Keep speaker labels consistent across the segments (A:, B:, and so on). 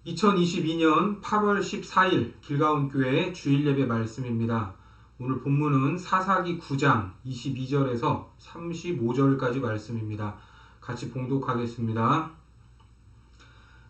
A: 2022년 8월 14일 길가온교회 주일예배 말씀입니다. 오늘 본문은 사사기 9장 22절에서 35절까지 말씀입니다. 같이 봉독하겠습니다.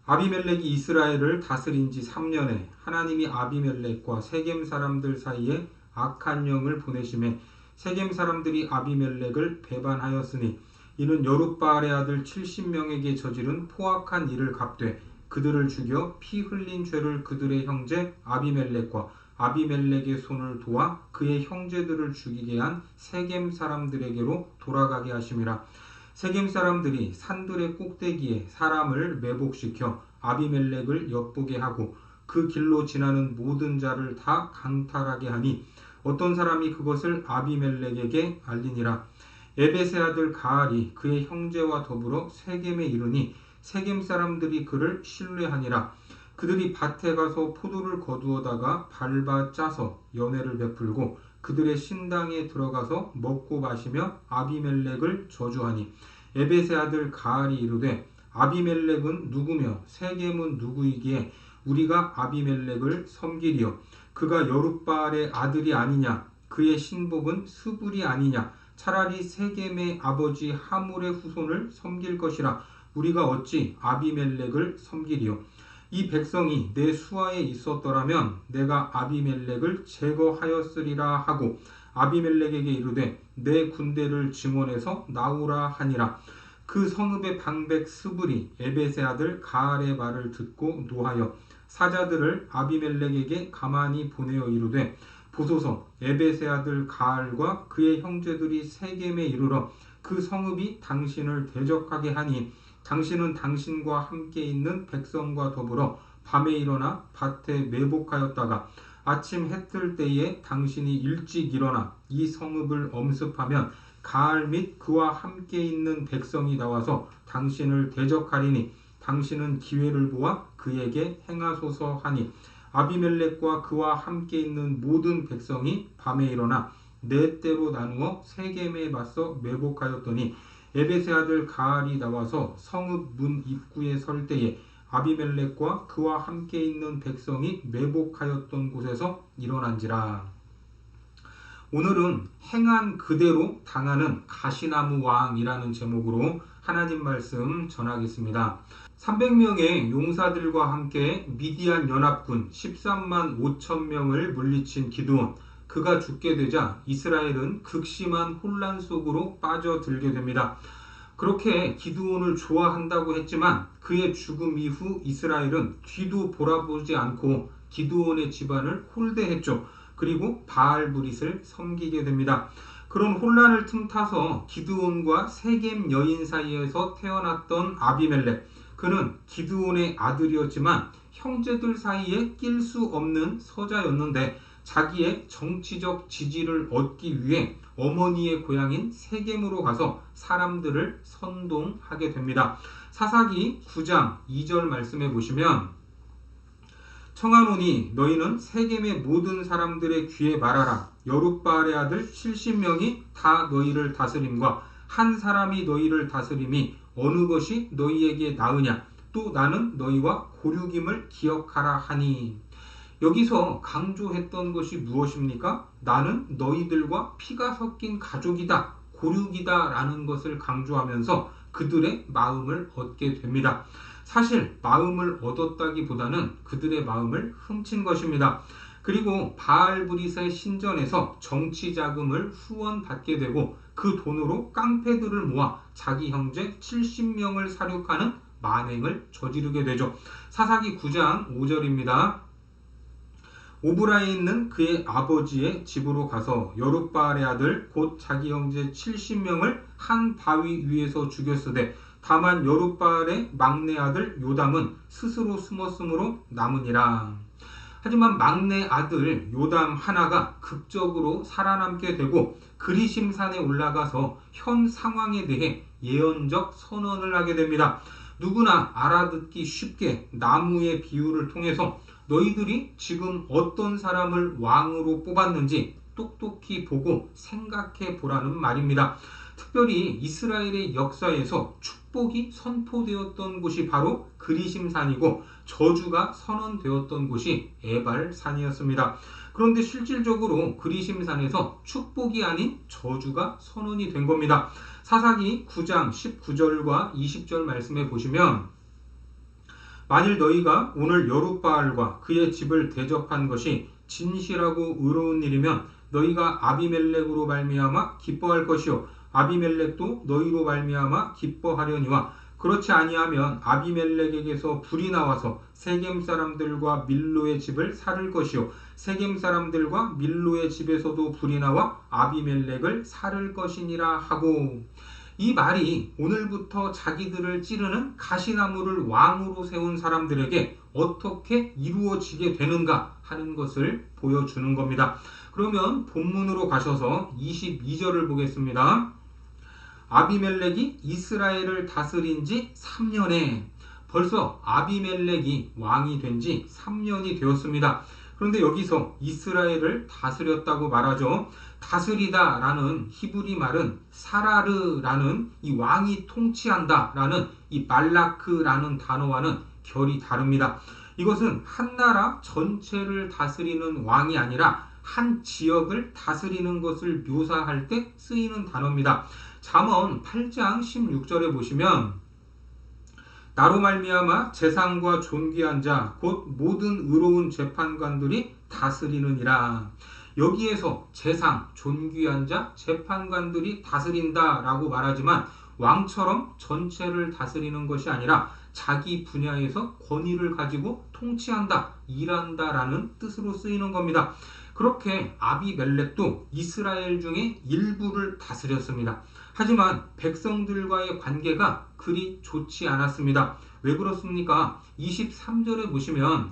A: 아비멜렉이 이스라엘을 다스린 지 3년에 하나님이 아비멜렉과 세겜 사람들 사이에 악한 영을 보내심에 세겜 사람들이 아비멜렉을 배반하였으니 이는 여룻바알의 아들 70명에게 저지른 포악한 일을 갚되 그들을 죽여 피 흘린 죄를 그들의 형제 아비멜렉과 아비멜렉의 손을 도와 그의 형제들을 죽이게 한 세겜 사람들에게로 돌아가게 하심이라. 세겜 사람들이 산들의 꼭대기에 사람을 매복시켜 아비멜렉을 엿보게 하고 그 길로 지나는 모든 자를 다 강탈하게 하니 어떤 사람이 그것을 아비멜렉에게 알리니라. 에벳의 아들 가알이 그의 형제와 더불어 세겜에 이르니 세겜 사람들이 그를 신뢰하니라. 그들이 밭에 가서 포도를 거두어다가 밟아 짜서 연회를 베풀고 그들의 신당에 들어가서 먹고 마시며 아비멜렉을 저주하니 에벳의 아들 가알이 이르되 아비멜렉은 누구며 세겜은 누구이기에 우리가 아비멜렉을 섬기리요. 그가 여룻바알의 아들이 아니냐. 그의 신복은 스불이 아니냐. 차라리 세겜의 아버지 하물의 후손을 섬길 것이라. 우리가 어찌 아비멜렉을 섬기리요. 이 백성이 내 수하에 있었더라면 내가 아비멜렉을 제거하였으리라 하고 아비멜렉에게 이르되 내 군대를 증원해서 나오라 하니라. 그 성읍의 방백 스불이 에벳의 아들 가알의 말을 듣고 노하여 사자들을 아비멜렉에게 가만히 보내어 이르되 보소서 에벳의 아들 가알과 그의 형제들이 세겜에 이르러 그 성읍이 당신을 대적하게 하니 당신은 당신과 함께 있는 백성과 더불어 밤에 일어나 밭에 매복하였다가 아침 해 뜰 때에 당신이 일찍 일어나 이 성읍을 엄습하면 가알 및 그와 함께 있는 백성이 나와서 당신을 대적하리니 당신은 기회를 보아 그에게 행하소서 하니 아비멜렉과 그와 함께 있는 모든 백성이 밤에 일어나 네 때로 나누어 세겜에 맞서 매복하였더니 에벳의 아들 가알이 나와서 성읍 문 입구에 설 때에 아비멜렉과 그와 함께 있는 백성이 매복하였던 곳에서 일어난지라. 오늘은 행한 그대로 당하는 가시나무 왕이라는 제목으로 하나님 말씀 전하겠습니다. 300명의 용사들과 함께 미디안 연합군 13만 5천 명을 물리친 기드온. 그가 죽게 되자 이스라엘은 극심한 혼란 속으로 빠져들게 됩니다. 그렇게 기드온을 좋아한다고 했지만 그의 죽음 이후 이스라엘은 뒤도 돌아보지 않고 기드온의 집안을 홀대했죠. 그리고 바알브릿을 섬기게 됩니다. 그런 혼란을 틈타서 기드온과 세겜 여인 사이에서 태어났던 아비멜렉. 그는 기드온의 아들이었지만 형제들 사이에 낄 수 없는 서자였는데 자기의 정치적 지지를 얻기 위해 어머니의 고향인 세겜으로 가서 사람들을 선동하게 됩니다. 사사기 9장 2절 말씀해 보시면 청하노니 너희는 세겜의 모든 사람들의 귀에 말하라. 여룻바알의 아들 70명이 다 너희를 다스림과 한 사람이 너희를 다스림이 어느 것이 너희에게 나으냐. 또 나는 너희와 고륙임을 기억하라 하니. 여기서 강조했던 것이 무엇입니까? 나는 너희들과 피가 섞인 가족이다, 고륙이다 라는 것을 강조하면서 그들의 마음을 얻게 됩니다. 사실 마음을 얻었다기보다는 그들의 마음을 훔친 것입니다. 그리고 바알브릿의 신전에서 정치 자금을 후원받게 되고 그 돈으로 깡패들을 모아 자기 형제 70명을 살육하는 만행을 저지르게 되죠. 사사기 9장 5절입니다. 오브라에 있는 그의 아버지의 집으로 가서 여룻바알의 아들 곧 자기 형제 70명을 한 바위 위에서 죽였으되 다만 여룻바알의 막내 아들 요담은 스스로 숨었으므로 남으니라. 하지만 막내 아들 요담 하나가 극적으로 살아남게 되고 그리심산에 올라가서 현 상황에 대해 예언적 선언을 하게 됩니다. 누구나 알아듣기 쉽게 나무의 비유를 통해서 너희들이 지금 어떤 사람을 왕으로 뽑았는지 똑똑히 보고 생각해 보라는 말입니다. 특별히 이스라엘의 역사에서 축복 축복이 선포되었던 곳이 바로 그리심산이고 저주가 선언되었던 곳이 에발산이었습니다. 그런데 실질적으로 그리심산에서 축복이 아닌 저주가 선언이 된 겁니다. 사사기 9장 19절과 20절 말씀에 보시면 만일 너희가 오늘 여룻바알과 그의 집을 대적한 것이 진실하고 의로운 일이면 너희가 아비멜렉으로 말미암아 기뻐할 것이요 아비멜렉도 너희로 말미암아 기뻐하려니와 그렇지 아니하면 아비멜렉에게서 불이 나와서 세겜 사람들과 밀로의 집을 살을 것이요 세겜 사람들과 밀로의 집에서도 불이 나와 아비멜렉을 살을 것이니라 하고, 이 말이 오늘부터 자기들을 찌르는 가시나무를 왕으로 세운 사람들에게 어떻게 이루어지게 되는가 하는 것을 보여주는 겁니다. 그러면 본문으로 가셔서 22절을 보겠습니다. 아비멜렉이 이스라엘을 다스린 지 3년에, 벌써 아비멜렉이 왕이 된 지 3년이 되었습니다. 그런데 여기서 이스라엘을 다스렸다고 말하죠. 다스리다 라는 히브리 말은 사라르라는 이 왕이 통치한다 라는 이 말라크라는 단어와는 결이 다릅니다. 이것은 한 나라 전체를 다스리는 왕이 아니라 한 지역을 다스리는 것을 묘사할 때 쓰이는 단어입니다. 잠언 8장 16절에 보시면 나로 말미암아 재상과 존귀한 자 곧 모든 의로운 재판관들이 다스리느니라. 여기에서 재상, 존귀한 자, 재판관들이 다스린다 라고 말하지만 왕처럼 전체를 다스리는 것이 아니라 자기 분야에서 권위를 가지고 통치한다, 일한다 라는 뜻으로 쓰이는 겁니다. 그렇게 아비멜렉도 이스라엘 중에 일부를 다스렸습니다. 하지만 백성들과의 관계가 그리 좋지 않았습니다. 왜 그렇습니까? 23절에 보시면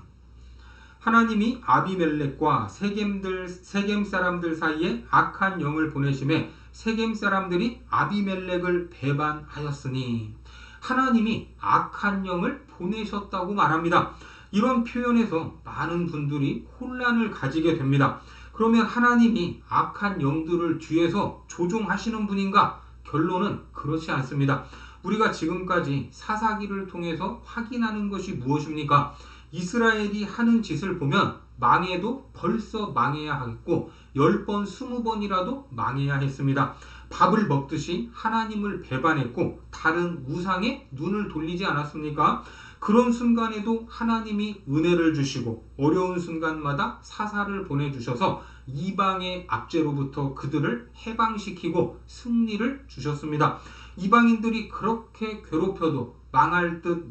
A: 하나님이 아비멜렉과 세겜 사람들 사이에 악한 영을 보내심에 세겜 사람들이 아비멜렉을 배반하였으니, 하나님이 악한 영을 보내셨다고 말합니다. 이런 표현에서 많은 분들이 혼란을 가지게 됩니다. 그러면 하나님이 악한 영들을 뒤에서 조종하시는 분인가? 결론은 그렇지 않습니다. 우리가 지금까지 사사기를 통해서 확인하는 것이 무엇입니까? 이스라엘이 하는 짓을 보면 망해도 벌써 망해야 하겠고 10번, 20번이라도 망해야 했습니다. 밥을 먹듯이 하나님을 배반했고 다른 우상에 눈을 돌리지 않았습니까? 그런 순간에도 하나님이 은혜를 주시고 어려운 순간마다 사사를 보내주셔서 이방의 압제로부터 그들을 해방시키고 승리를 주셨습니다. 이방인들이 그렇게 괴롭혀도 망할 듯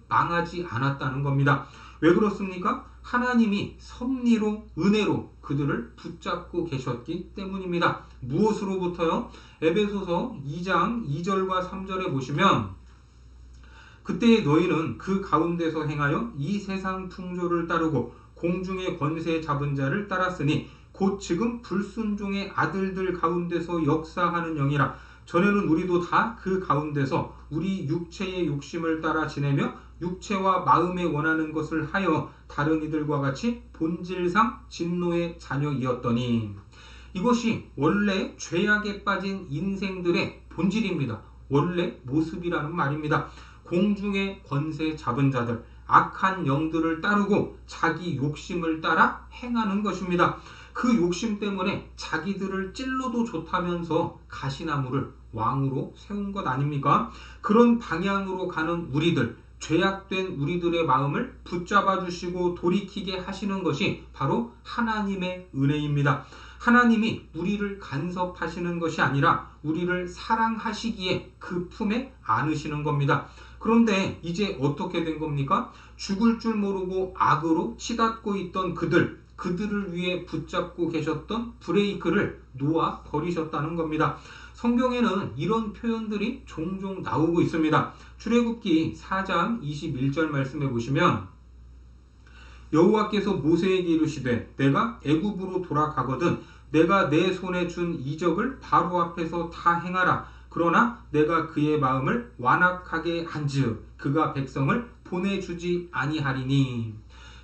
A: 망하지 않았다는 겁니다. 왜 그렇습니까? 하나님이 섭리로 은혜로 그들을 붙잡고 계셨기 때문입니다. 무엇으로부터요? 에베소서 2장 2절과 3절에 보시면 그때 너희는 그 가운데서 행하여 이 세상 풍조를 따르고 공중의 권세 잡은 자를 따랐으니 곧 지금 불순종의 아들들 가운데서 역사하는 영이라. 전에는 우리도 다 그 가운데서 우리 육체의 욕심을 따라 지내며 육체와 마음에 원하는 것을 하여 다른 이들과 같이 본질상 진노의 자녀이었더니, 이것이 원래 죄악에 빠진 인생들의 본질입니다. 원래 모습이라는 말입니다. 공중의 권세 잡은 자들, 악한 영들을 따르고 자기 욕심을 따라 행하는 것입니다. 그 욕심 때문에 자기들을 찔러도 좋다면서 가시나무를 왕으로 세운 것 아닙니까? 그런 방향으로 가는 우리들, 죄악된 우리들의 마음을 붙잡아 주시고 돌이키게 하시는 것이 바로 하나님의 은혜입니다. 하나님이 우리를 간섭하시는 것이 아니라 우리를 사랑하시기에 그 품에 안으시는 겁니다. 그런데 이제 어떻게 된 겁니까? 죽을 줄 모르고 악으로 치닫고 있던 그들을 위해 붙잡고 계셨던 브레이크를 놓아 버리셨다는 겁니다. 성경에는 이런 표현들이 종종 나오고 있습니다. 출애굽기 4장 21절 말씀해 보시면 여호와께서 모세에게 이르시되 내가 애굽으로 돌아가거든 내가 내 손에 준 이적을 바로 앞에서 다 행하라. 그러나 내가 그의 마음을 완악하게 한즉 그가 백성을 보내주지 아니하리니.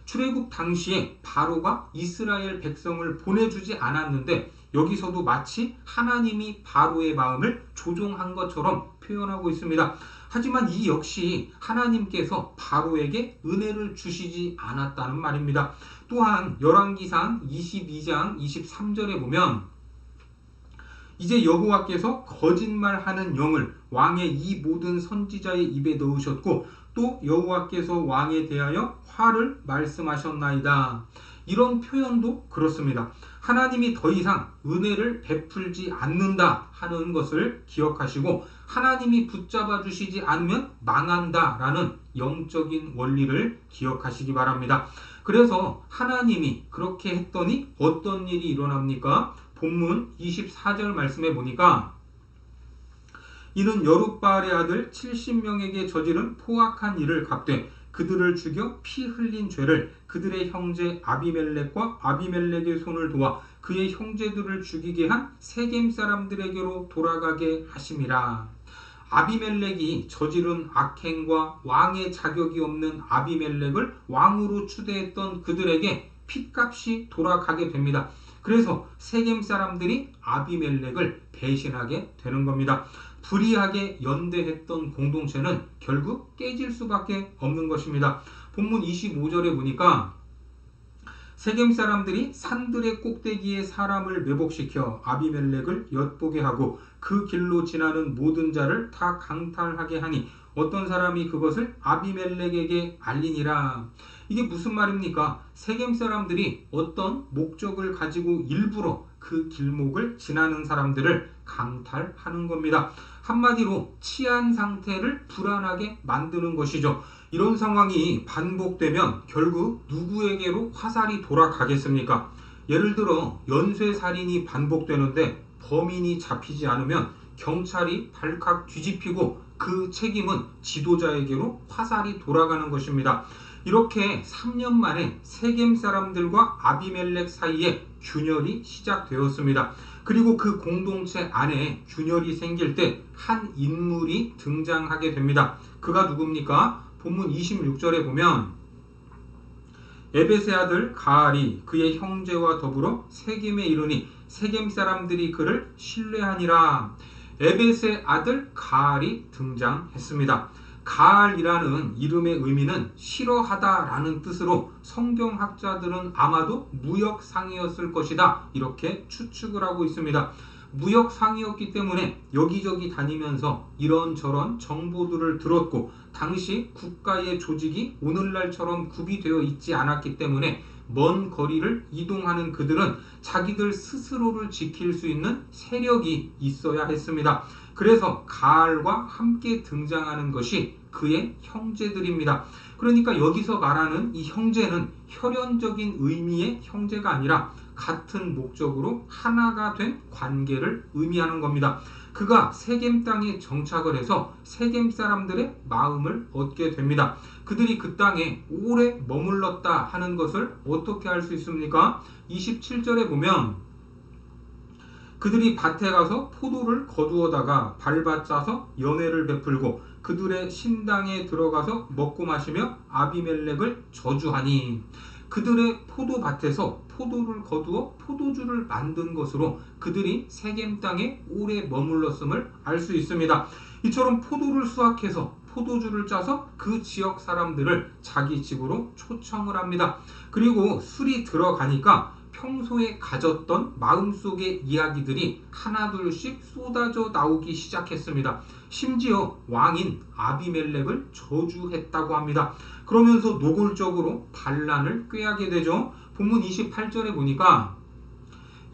A: 출애굽 당시에 바로가 이스라엘 백성을 보내주지 않았는데 여기서도 마치 하나님이 바로의 마음을 조종한 것처럼 표현하고 있습니다. 하지만 이 역시 하나님께서 바로에게 은혜를 주시지 않았다는 말입니다. 또한 열왕기상 22장 23절에 보면 이제 여호와께서 거짓말하는 영을 왕의 이 모든 선지자의 입에 넣으셨고 또 여호와께서 왕에 대하여 화를 말씀하셨나이다. 이런 표현도 그렇습니다. 하나님이 더 이상 은혜를 베풀지 않는다 하는 것을 기억하시고 하나님이 붙잡아 주시지 않으면 망한다 라는 영적인 원리를 기억하시기 바랍니다. 그래서 하나님이 그렇게 했더니 어떤 일이 일어납니까? 본문 24절 말씀에 보니까 이는 여룻바알의 아들 70명에게 저지른 포악한 일을 갚되 그들을 죽여 피 흘린 죄를 그들의 형제 아비멜렉과 아비멜렉의 손을 도와 그의 형제들을 죽이게 한 세겜 사람들에게로 돌아가게 하심이라. 아비멜렉이 저지른 악행과 왕의 자격이 없는 아비멜렉을 왕으로 추대했던 그들에게 핏값이 돌아가게 됩니다. 그래서 세겜 사람들이 아비멜렉을 배신하게 되는 겁니다. 불의하게 연대했던 공동체는 결국 깨질 수밖에 없는 것입니다. 본문 25절에 보니까 세겜 사람들이 산들의 꼭대기에 사람을 매복시켜 아비멜렉을 엿보게 하고 그 길로 지나는 모든 자를 다 강탈하게 하니 어떤 사람이 그것을 아비멜렉에게 알리니라. 이게 무슨 말입니까? 세겜 사람들이 어떤 목적을 가지고 일부러 그 길목을 지나는 사람들을 강탈하는 겁니다. 한마디로 치안 상태를 불안하게 만드는 것이죠. 이런 상황이 반복되면 결국 누구에게로 화살이 돌아가겠습니까? 예를 들어 연쇄살인이 반복되는데 범인이 잡히지 않으면 경찰이 발칵 뒤집히고 그 책임은 지도자에게로 화살이 돌아가는 것입니다. 이렇게 3년 만에 세겜 사람들과 아비멜렉 사이에 균열이 시작되었습니다. 그리고 그 공동체 안에 균열이 생길 때 한 인물이 등장하게 됩니다. 그가 누굽니까? 본문 26절에 보면 에벳의 아들 가알이 그의 형제와 더불어 세겜에 이르니 세겜 사람들이 그를 신뢰하니라. 에벳의 아들 가알이 등장했습니다. 가알이라는 이름의 의미는 싫어하다라는 뜻으로 성경학자들은 아마도 무역상이었을 것이다 이렇게 추측을 하고 있습니다. 무역상이었기 때문에 여기저기 다니면서 이런저런 정보들을 들었고 당시 국가의 조직이 오늘날처럼 구비되어 있지 않았기 때문에 먼 거리를 이동하는 그들은 자기들 스스로를 지킬 수 있는 세력이 있어야 했습니다. 그래서 가알과 함께 등장하는 것이 그의 형제들입니다. 그러니까 여기서 말하는 이 형제는 혈연적인 의미의 형제가 아니라 같은 목적으로 하나가 된 관계를 의미하는 겁니다. 그가 세겜 땅에 정착을 해서 세겜 사람들의 마음을 얻게 됩니다. 그들이 그 땅에 오래 머물렀다 하는 것을 어떻게 알 수 있습니까? 27절에 보면 그들이 밭에 가서 포도를 거두어다가 밟아 짜서 연회를 베풀고 그들의 신당에 들어가서 먹고 마시며 아비멜렉을 저주하니 그들의 포도밭에서 포도를 거두어 포도주를 만든 것으로 그들이 세겜 땅에 오래 머물렀음을 알 수 있습니다. 이처럼 포도를 수확해서 포도주를 짜서 그 지역 사람들을 자기 집으로 초청을 합니다. 그리고 술이 들어가니까 평소에 가졌던 마음속의 이야기들이 하나둘씩 쏟아져 나오기 시작했습니다. 심지어 왕인 아비멜렉을 저주했다고 합니다. 그러면서 노골적으로 반란을 꾀하게 되죠. 본문 28절에 보니까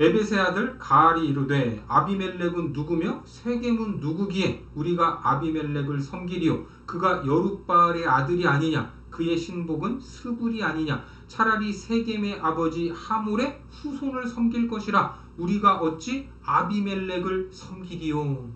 A: 에벳의 아들 가알이 이르되 아비멜렉은 누구며 세겜은 누구기에 우리가 아비멜렉을 섬기리요 그가 여룻바알의 아들이 아니냐 그의 신복은 스불이 아니냐 차라리 세겜의 아버지 하몰의 후손을 섬길 것이라 우리가 어찌 아비멜렉을 섬기리요.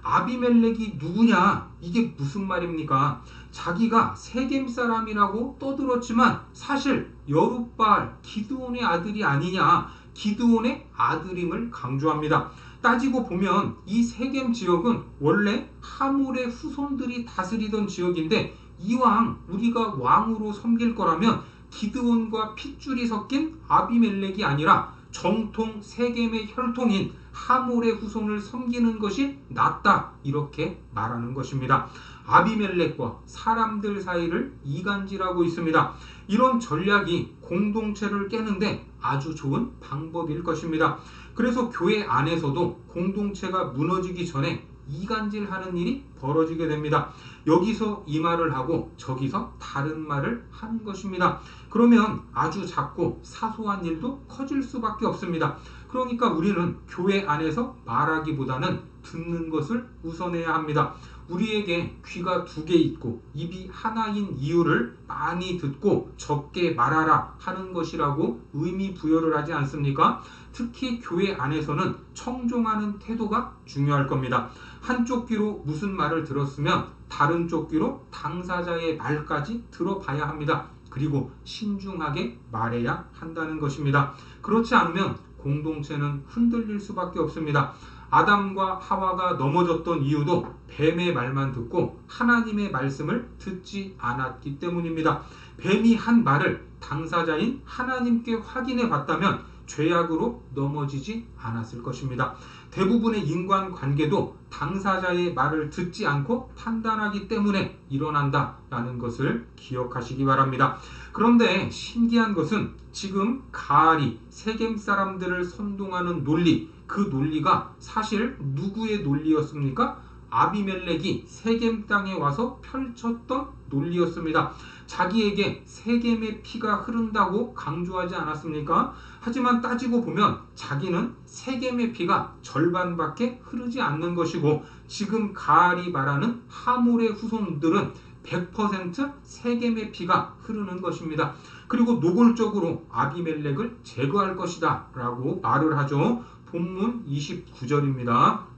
A: 아비멜렉이 누구냐? 이게 무슨 말입니까? 자기가 세겜 사람이라고 떠들었지만 사실 여룻바알 기드온의 아들이 아니냐, 기드온의 아들임을 강조합니다. 따지고 보면 이 세겜 지역은 원래 하몰의 후손들이 다스리던 지역인데 이왕 우리가 왕으로 섬길 거라면 기드온과 핏줄이 섞인 아비멜렉이 아니라 정통 세겜의 혈통인 하몰의 후손을 섬기는 것이 낫다 이렇게 말하는 것입니다. 아비멜렉과 사람들 사이를 이간질하고 있습니다. 이런 전략이 공동체를 깨는데 아주 좋은 방법일 것입니다. 그래서 교회 안에서도 공동체가 무너지기 전에 이간질하는 일이 벌어지게 됩니다. 여기서 이 말을 하고 저기서 다른 말을 하는 것입니다. 그러면 아주 작고 사소한 일도 커질 수밖에 없습니다. 그러니까 우리는 교회 안에서 말하기보다는 듣는 것을 우선해야 합니다. 우리에게 귀가 2개 있고 입이 하나인 이유를 많이 듣고 적게 말하라 하는 것이라고 의미 부여를 하지 않습니까? 특히 교회 안에서는 청종하는 태도가 중요할 겁니다. 한쪽 귀로 무슨 말을 들었으면 다른 쪽 귀로 당사자의 말까지 들어봐야 합니다. 그리고 신중하게 말해야 한다는 것입니다. 그렇지 않으면 공동체는 흔들릴 수밖에 없습니다. 아담과 하와가 넘어졌던 이유도 뱀의 말만 듣고 하나님의 말씀을 듣지 않았기 때문입니다. 뱀이 한 말을 당사자인 하나님께 확인해 봤다면 죄악으로 넘어지지 않았을 것입니다. 대부분의 인간관계도 당사자의 말을 듣지 않고 판단하기 때문에 일어난다라는 것을 기억하시기 바랍니다. 그런데 신기한 것은 지금 가알이 세겜 사람들을 선동하는 논리, 그 논리가 사실 누구의 논리였습니까? 아비멜렉이 세겜 땅에 와서 펼쳤던 논리였습니다. 자기에게 세겜의 피가 흐른다고 강조하지 않았습니까? 하지만 따지고 보면 자기는 세겜의 피가 절반밖에 흐르지 않는 것이고 지금 가알이 말하는 하몰의 후손들은 100% 세겜의 피가 흐르는 것입니다. 그리고 노골적으로 아비멜렉을 제거할 것이다 라고 말을 하죠. 본문 29절입니다.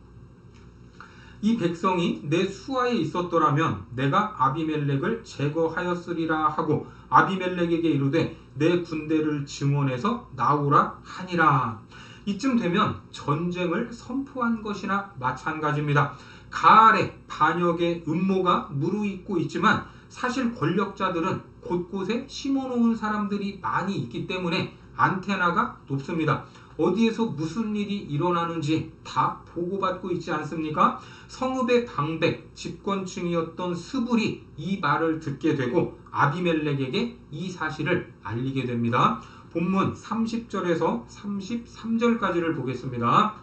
A: 이 백성이 내 수하에 있었더라면 내가 아비멜렉을 제거하였으리라 하고 아비멜렉에게 이르되 내 군대를 증원해서 나오라 하니라. 이쯤 되면 전쟁을 선포한 것이나 마찬가지입니다. 가알의 반역의 음모가 무르익고 있지만 사실 권력자들은 곳곳에 심어놓은 사람들이 많이 있기 때문에 안테나가 높습니다. 어디에서 무슨 일이 일어나는지 다 보고받고 있지 않습니까? 성읍의 방백, 집권층이었던 스불이 이 말을 듣게 되고 아비멜렉에게 이 사실을 알리게 됩니다. 본문 30절에서 33절까지를 보겠습니다.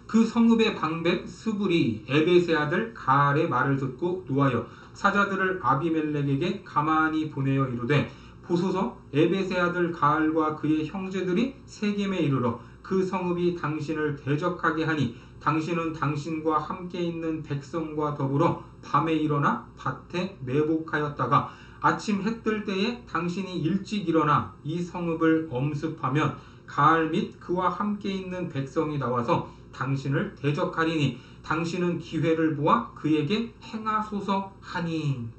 A: 그 성읍의 방백 스불이 에벳의 아들 가알의 말을 듣고 노하여 사자들을 아비멜렉에게 가만히 보내어 이르되 보소서 에벳의 아들 가알과 그의 형제들이 세겜에 이르러 그 성읍이 당신을 대적하게 하니 당신은 당신과 함께 있는 백성과 더불어 밤에 일어나 밭에 매복하였다가 아침 해 뜰 때에 당신이 일찍 일어나 이 성읍을 엄습하면 가알 및 그와 함께 있는 백성이 나와서 당신을 대적하리니 당신은 기회를 보아 그에게 행하소서 하니.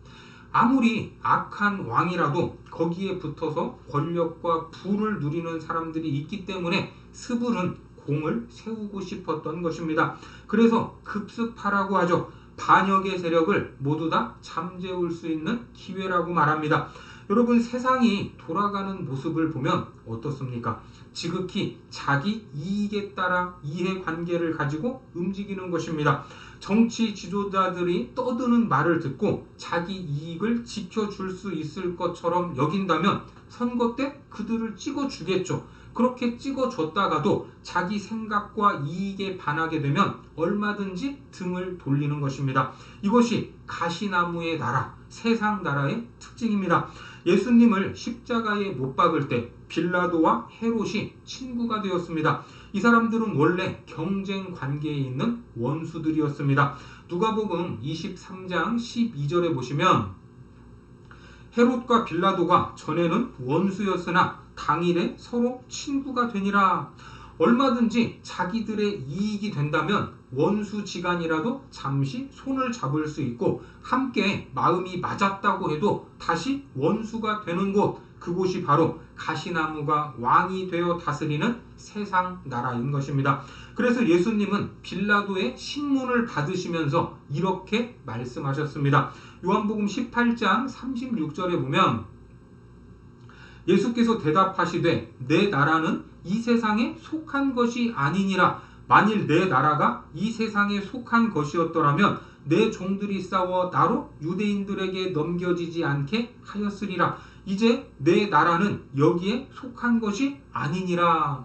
A: 아무리 악한 왕이라도 거기에 붙어서 권력과 부를 누리는 사람들이 있기 때문에 스불은 공을 세우고 싶었던 것입니다. 그래서 급습하라고 하죠. 반역의 세력을 모두 다 잠재울 수 있는 기회라고 말합니다. 여러분, 세상이 돌아가는 모습을 보면 어떻습니까? 지극히 자기 이익에 따라 이해관계를 가지고 움직이는 것입니다. 정치 지도자들이 떠드는 말을 듣고 자기 이익을 지켜줄 수 있을 것처럼 여긴다면 선거 때 그들을 찍어주겠죠. 그렇게 찍어줬다가도 자기 생각과 이익에 반하게 되면 얼마든지 등을 돌리는 것입니다. 이것이 가시나무의 나라, 세상 나라의 특징입니다. 예수님을 십자가에 못 박을 때 빌라도와 헤롯이 친구가 되었습니다. 이 사람들은 원래 경쟁 관계에 있는 원수들이었습니다. 누가복음 23장 12절에 보시면 헤롯과 빌라도가 전에는 원수였으나 당일에 서로 친구가 되니라. 얼마든지 자기들의 이익이 된다면 원수지간이라도 잠시 손을 잡을 수 있고 함께 마음이 맞았다고 해도 다시 원수가 되는 곳, 그곳이 바로 가시나무가 왕이 되어 다스리는 세상 나라인 것입니다. 그래서 예수님은 빌라도의 신문을 받으시면서 이렇게 말씀하셨습니다. 요한복음 18장 36절에 보면 예수께서 대답하시되 내 나라는 이 세상에 속한 것이 아니니라. 만일 내 나라가 이 세상에 속한 것이었더라면 내 종들이 싸워 나로 유대인들에게 넘겨지지 않게 하였으리라. 이제 내 나라는 여기에 속한 것이 아니니라.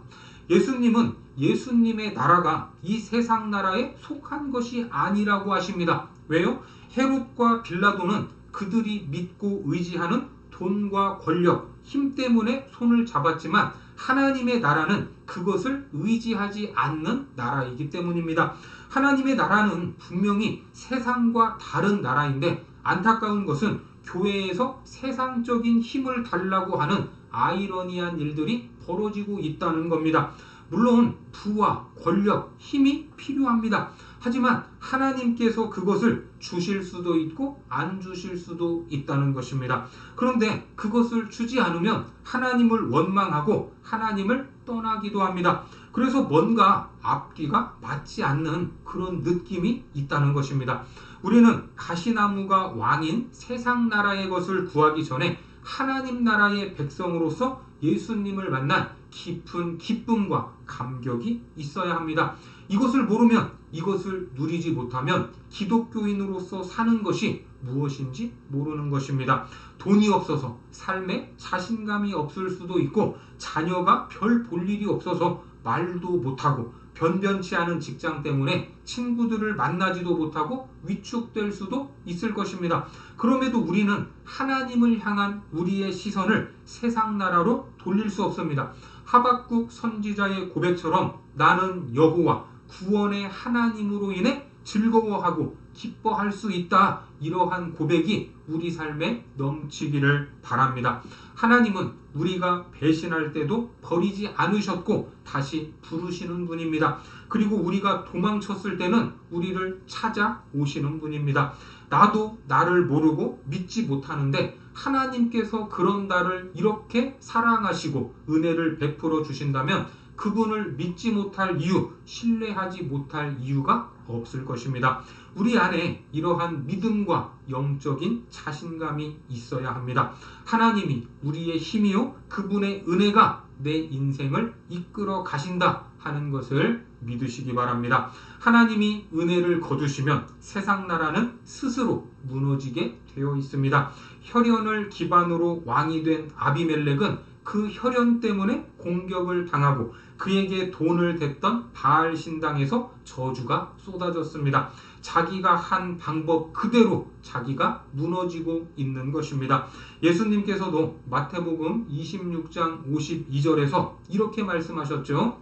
A: 예수님은 예수님의 나라가 이 세상 나라에 속한 것이 아니라고 하십니다. 왜요? 헤롯과 빌라도는 그들이 믿고 의지하는 돈과 권력, 힘 때문에 손을 잡았지만 하나님의 나라는 그것을 의지하지 않는 나라이기 때문입니다. 하나님의 나라는 분명히 세상과 다른 나라인데 안타까운 것은 교회에서 세상적인 힘을 달라고 하는 아이러니한 일들이 벌어지고 있다는 겁니다. 물론 부와 권력, 힘이 필요합니다. 하지만 하나님께서 그것을 주실 수도 있고 안 주실 수도 있다는 것입니다. 그런데 그것을 주지 않으면 하나님을 원망하고 하나님을 떠나기도 합니다. 그래서 뭔가 앞뒤가 맞지 않는 그런 느낌이 있다는 것입니다. 우리는 가시나무가 왕인 세상 나라의 것을 구하기 전에 하나님 나라의 백성으로서 예수님을 만난 깊은 기쁨과 감격이 있어야 합니다. 이것을 모르면, 이것을 누리지 못하면 기독교인으로서 사는 것이 무엇인지 모르는 것입니다. 돈이 없어서 삶에 자신감이 없을 수도 있고, 자녀가 별 볼 일이 없어서 말도 못하고, 변변치 않은 직장 때문에 친구들을 만나지도 못하고 위축될 수도 있을 것입니다. 그럼에도 우리는 하나님을 향한 우리의 시선을 세상 나라로 돌릴 수 없습니다. 하박국 선지자의 고백처럼 나는 여호와 구원의 하나님으로 인해 즐거워하고 기뻐할 수 있다. 이러한 고백이 우리 삶에 넘치기를 바랍니다. 하나님은 우리가 배신할 때도 버리지 않으셨고 다시 부르시는 분입니다. 그리고 우리가 도망쳤을 때는 우리를 찾아오시는 분입니다. 나도 나를 모르고 믿지 못하는데 하나님께서 그런 나를 이렇게 사랑하시고 은혜를 베풀어 주신다면 그분을 믿지 못할 이유, 신뢰하지 못할 이유가 없을 것입니다. 우리 안에 이러한 믿음과 영적인 자신감이 있어야 합니다. 하나님이 우리의 힘이요 그분의 은혜가 내 인생을 이끌어 가신다 하는 것을 믿으시기 바랍니다. 하나님이 은혜를 거두시면 세상 나라는 스스로 무너지게 되어 있습니다. 혈연을 기반으로 왕이 된 아비멜렉은 그 혈연 때문에 공격을 당하고 그에게 돈을 댔던 바알 신당에서 저주가 쏟아졌습니다. 자기가 한 방법 그대로 자기가 무너지고 있는 것입니다. 예수님께서도 마태복음 26장 52절에서 이렇게 말씀하셨죠.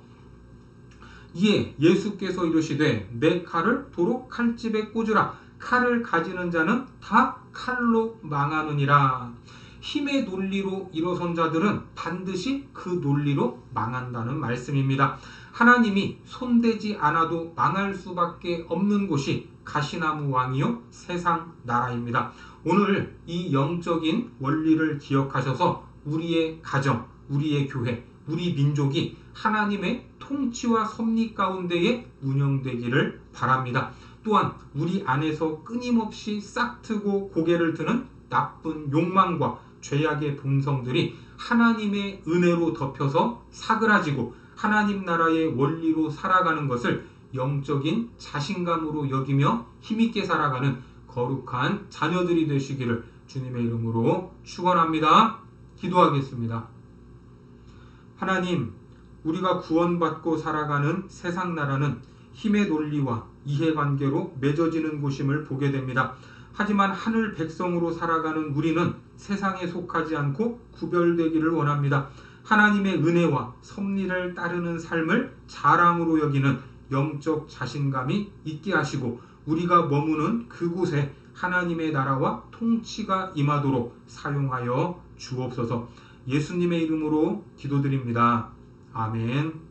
A: 이에 예수께서 이르시되 내 칼을 도로 칼집에 꽂으라. 칼을 가지는 자는 다 칼로 망하느니라. 힘의 논리로 일어선 자들은 반드시 그 논리로 망한다는 말씀입니다. 하나님이 손대지 않아도 망할 수밖에 없는 곳이 가시나무 왕이요 세상 나라입니다. 오늘 이 영적인 원리를 기억하셔서 우리의 가정, 우리의 교회, 우리 민족이 하나님의 통치와 섭리 가운데에 운영되기를 바랍니다. 또한 우리 안에서 끊임없이 싹트고 고개를 드는 나쁜 욕망과 죄악의 본성들이 하나님의 은혜로 덮여서 사그라지고 하나님 나라의 원리로 살아가는 것을 영적인 자신감으로 여기며 힘있게 살아가는 거룩한 자녀들이 되시기를 주님의 이름으로 축원합니다. 기도하겠습니다. 하나님, 우리가 구원받고 살아가는 세상 나라는 힘의 논리와 이해관계로 맺어지는 곳임을 보게 됩니다. 하지만 하늘 백성으로 살아가는 우리는 세상에 속하지 않고 구별되기를 원합니다. 하나님의 은혜와 섭리를 따르는 삶을 자랑으로 여기는 영적 자신감이 있게 하시고 우리가 머무는 그곳에 하나님의 나라와 통치가 임하도록 사용하여 주옵소서. 예수님의 이름으로 기도드립니다. 아멘.